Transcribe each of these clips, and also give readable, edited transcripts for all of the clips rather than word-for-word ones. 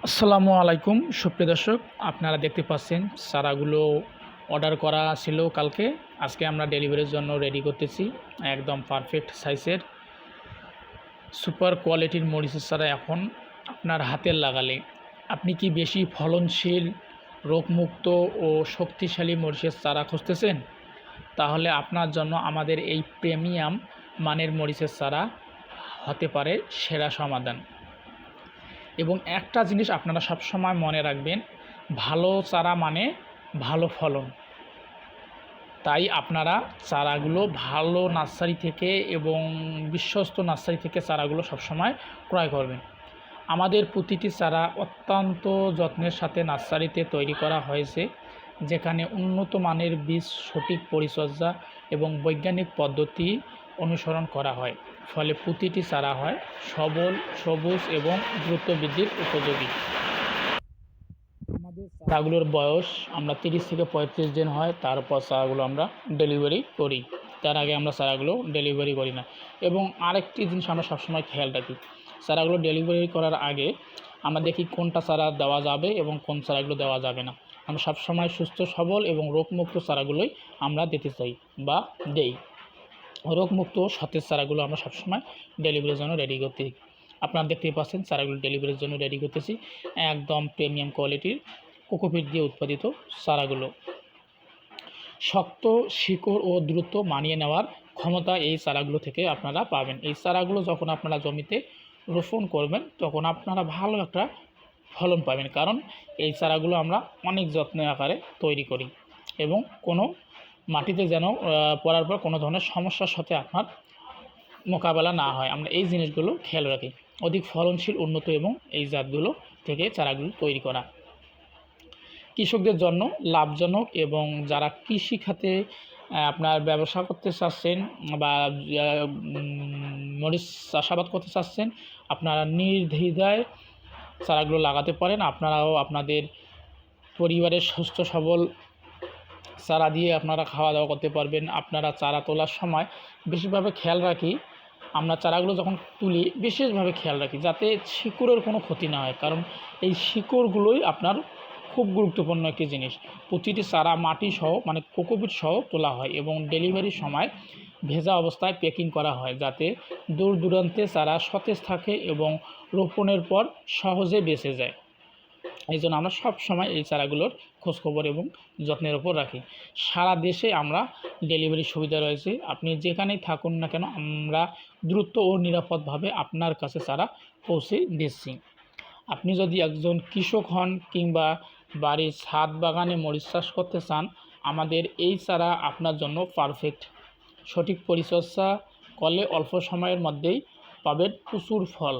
আসসালামু আলাইকুম সুপ্রিয় দর্শক, আপনারা দেখতে পাচ্ছেন চারাগুলো অর্ডার করা ছিল কালকে। আজকে আমরা ডেলিভারির জন্য রেডি করতেছি। একদম পারফেক্ট সাইজের সুপার কোয়ালিটির মরিচের চারা এখন আপনার হাতের লাগালে আপনি কি বেশি ফলনশীল, রোগমুক্ত ও শক্তিশালী মরিচের চারা খুঁজতেছেন? তাহলে আপনার জন্য আমাদের এই প্রিমিয়াম মানের মরিচের চারা হতে পারে সেরা সমাধান। এবং একটা জিনিস আপনারা সবসময় মনে রাখবেন, ভালো চারা মানে ভালো ফলন। তাই আপনারা চারাগুলো ভালো নার্সারি থেকে এবং বিশ্বস্ত নার্সারি থেকে চারাগুলো সবসময় ক্রয় করবেন। আমাদের প্রতিটি চারা অত্যন্ত যত্নের সাথে নার্সারিতে তৈরি করা হয়েছে, যেখানে উন্নত মানের বীজ, সঠিক পরিচর্যা এবং বৈজ্ঞানিক পদ্ধতি অনুসরণ করা হয়। ফলে প্রতিটি চারা হয় সবল, সবুজ এবং দ্রুত বৃদ্ধির উপযোগী। আমাদের চারাগুলোর বয়স আমরা 30 থেকে 35 দিন হয়, তারপর চারাগুলো আমরা ডেলিভারি করি। তার আগে আমরা চারাগুলো ডেলিভারি করি না। এবং আরেকটি জিনিস আমরা সবসময় খেয়াল রাখি, চারাগুলো ডেলিভারি করার আগে আমরা দেখি কোনটা চারা দেওয়া যাবে এবং কোন চারাগুলো দেওয়া যাবে না। আমরা সবসময় সুস্থ সবল এবং রোগমুক্ত চারাগুলোই আমরা দিতে চাই বা দেই। রোগমুক্ত সতেজ চারাগুলো আমরা সবসময় ডেলিভারির জন্য রেডি করতে। আপনারা দেখতেই পাচ্ছেন চারাগুলো ডেলিভারির জন্য রেডি করতেছি। একদম প্রিমিয়াম কোয়ালিটির কোকোপিট দিয়ে উৎপাদিত চারাগুলো। শক্ত শিকড় ও দ্রুত মানিয়ে নেওয়ার ক্ষমতা এই চারাগুলো থেকে আপনারা পাবেন। এই চারাগুলো যখন আপনারা জমিতে রোপণ করবেন তখন আপনারা ভালো একটা ফলন পাবেন, কারণ এই চারাগুলো আমরা অনেক যত্নের আকারে তৈরি করি এবং কোনো মাটিতে যেন পড়ার পর কোনো ধরনের সমস্যার সাথে আপনার মোকাবেলা না হয়, আমরা এই জিনিসগুলো খেয়াল রাখি। অধিক ফলনশীল, উন্নত এবং এই জাতগুলো থেকে চারাগুলো তৈরি করা কৃষকদের জন্য লাভজনক। এবং যারা কৃষি খাতে আপনার ব্যবসা করতে চাচ্ছেন বা মরিচ চাষাবাদ করতে চাচ্ছেন, আপনারা নির্দ্বিধায় চারাগুলো লাগাতে পারেন। আপনারাও আপনাদের পরিবারের সুস্থ সবল চারা দিয়ে আপনারা খাওয়া দাওয়া করতে পারবেন। আপনারা চারা তোলার সময় বিশেষভাবে খেয়াল রাখি, আমরা চারাগুলো যখন তুলি বিশেষভাবে খেয়াল রাখি যাতে শিকড়ের কোনো ক্ষতি না হয়, কারণ এই শিকড়গুলোই আপনার খুব গুরুত্বপূর্ণ একটি জিনিস। প্রতিটি চারা মাটি সহ মানে কোকোপিট সহ তোলা হয় এবং ডেলিভারির সময় ভেজা অবস্থায় প্যাকিং করা হয়, যাতে দূর দূরান্তে চারা সতেজ থাকে এবং রোপণের পর সহজে বেঁচে যায়। এই জন্য আমরা সব সময় এই চারাগুলোর খোঁজখবর এবং যত্নের ওপর রাখি। সারা দেশে আমরা ডেলিভারি সুবিধা রয়েছে, আপনি যেখানেই থাকুন না কেন আমরা দ্রুত ও নিরাপদভাবে আপনার কাছে চারা পৌঁছে দিচ্ছি। আপনি যদি একজন কৃষক হন কিংবা বাড়ির ছাদ বাগানে মরিচ চাষ করতে চান, আমাদের এই চারা আপনার জন্য পারফেক্ট। সঠিক পরিচর্যা করলে অল্প সময়ের মধ্যেই পাবেন প্রচুর ফল।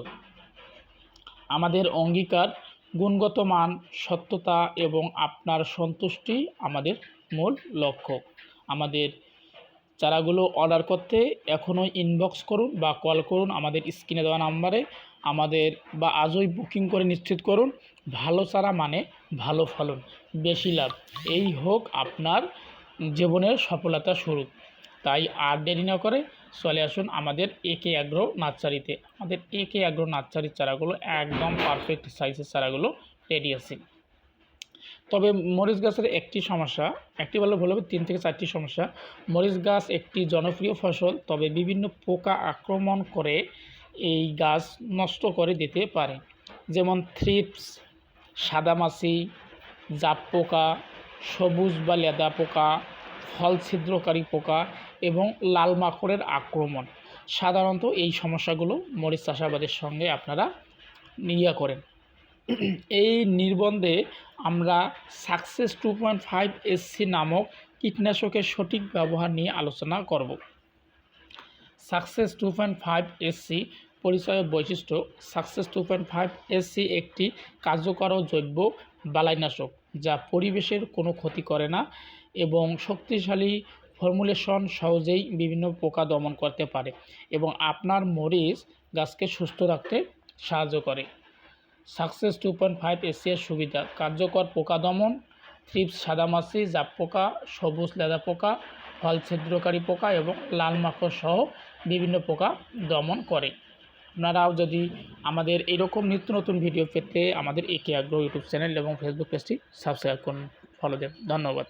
আমাদের অঙ্গীকার, গুণগত মান, সত্যতা এবং আপনার সন্তুষ্টি আমাদের মূল লক্ষ্য। আমাদের চারাগুলো অর্ডার করতে এখনই ইনবক্স করুন বা কল করুন আমাদের স্ক্রিনে দেওয়া নাম্বারে, আমাদের বা আজই বুকিং করে নিশ্চিত করুন। ভালো চারা মানে ভালো ফলন, বেশি লাভ, এই হোক আপনার জীবনের সফলতা শুরু। তাই আর দেরি না করে চলে আসুন আমাদের একে অ্যাগ্রো নার্সারিতে। আমাদের একে অ্যাগ্রো নার্সারির চারাগুলো একদম পারফেক্ট সাইজের চারাগুলো রেডি আছে। তবে মরিচ গাছের একটি সমস্যা, একটি বলে ভুল হবে, 3 থেকে 4টি সমস্যা। মরিচ গাছ একটি জনপ্রিয় ফসল, তবে বিভিন্ন পোকা আক্রমণ করে এই গাছ নষ্ট করে দিতে পারে, যেমন থ্রিপস, সাদামাছি, জাপ পোকা, সবুজ বা লেদা পোকা, ফল ছিদ্রকারী পোকা এবং লাল মাকড়ের আক্রমণ। সাধারণত এই সমস্যাগুলো মরিচ চাষাবাদের সঙ্গে আপনারা নিয়ে করেন। এই নির্বন্ধে আমরা সাকসেস 2.5 SC নামক কীটনাশকের সঠিক ব্যবহার নিয়ে আলোচনা করব। সাকসেস 2.5 SC পরিচয় বৈশিষ্ট্য। সাকসেস 2.5 SC একটি কার্যকর জৈব বালাইনাশক যা পরিবেশের কোনো ক্ষতি করে না এবং শক্তিশালী ফর্মুলেশন, সহজেই বিভিন্ন পোকা দমন করতে পারে এবং আপনার মরিচ গাছকে সুস্থ রাখতে সাহায্য করে। সাকসেস 2.5 SC এর সুবিধা: কার্যকর পোকা দমন, থ্রিপস, সাদামাছি, জাপ পোকা, সবুজ লেদা পোকা, ফল ছিদ্রকারী পোকা এবং লাল মাকড় সহ বিভিন্ন পোকা দমন করে। আপনারাও যদি আমাদের এরকম নিত্য নতুন ভিডিও পেতে আমাদের একে আগ্রহ ইউটিউব চ্যানেল এবং ফেসবুক পেজটি সাবস্ক্রাইব করুন, ফলো দেন। ধন্যবাদ।